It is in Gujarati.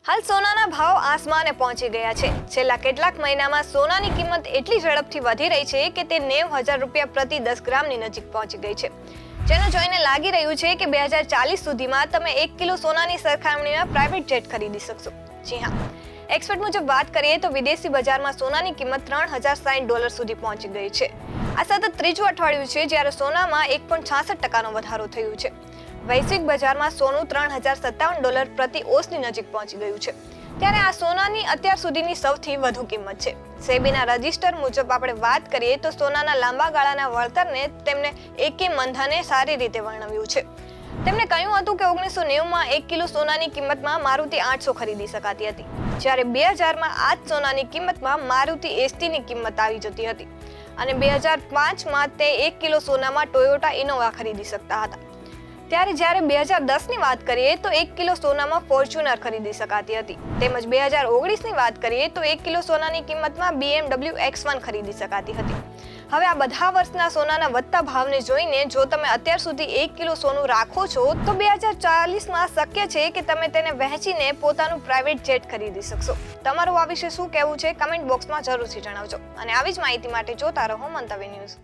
હાલ સોનાના ભાવ આસમાને પહોંચી ગયા છે। છેલ્લા કેટલાક મહિનામાં સોનાની કિંમત એટલી ઝડપથી વધી રહી છે કે તે 90,000 રૂપિયા પ્રતિ 10 ગ્રામની નજીક પહોંચી ગઈ છે, જેને જોઈને લાગી રહ્યું છે કે 2040 સુધીમાં તમે 1 કિલો સોનાની સરખામણીમાં પ્રાઇવેટ જેટ ખરીદી શકશો। જી હા, એક્સપર્ટ મુજબ વાત કરીએ તો વિદેશી બજારમાં સોનાની કિંમત $3,060 સુધી પહોંચી ગઈ છે। આ સતત ત્રીજું અઠવાડિયું છે જ્યારે સોનામાં 1.66% વધારો થયો છે। વૈશ્વિક બજારમાં સોનું $3,057 પ્રતિ ઓસની નજીક પહોંચી ગયું છે, ત્યારે આ સોનાની અત્યાર સુધીની સૌથી વધુ કિંમત છે। સેબીના રજિસ્ટર મુજબ આપણે વાત કરીએ તો સોનાના લાંબા ગાળાના વળતરને તેમને એકે મંધાને સારી રીતે વર્ણવ્યું છે। તેમણે કહ્યું હતું કે 1990માં 1 કિલો સોનાની કિંમતમાં મારુતિ 800 ખરીદી શકાતી હતી, જ્યારે 2000માં આ જ સોનાની કિંમતમાં મારુતિ એસટીની કિંમત આવી જતી હતી અને 2005માં તે 1 કિલો સોનામાં ટોયોટા ઇનોવા ખરીદી શકતા હતા। ત્યારે જ્યારે 2010ની વાત કરીએ તો 1 કિલો સોનામાં ફોર્ચ્યુનર ખરીદી શકાતી હતી, તેમજ 2019ની વાત કરીએ તો 1 કિલો સોનાની કિંમતમાં BMW X1 ખરીદી શકાતી હતી। હવે આ બધા વર્ષના સોનાના વધતા ભાવને જોઈને જો તમે અત્યાર સુધી 1 કિલો સોનું રાખો છો તો 2040માં શક્ય છે કે તમે તેને વહેંચીને પોતાનું પ્રાઇવેટ જેટ ખરીદી શકશો। તમારું આ વિશે શું કહેવું છે કમેન્ટ બોક્સમાં જરૂરથી જણાવજો અને આવી જ માહિતી માટે જોતા રહો મંતવ્ય ન્યૂઝ।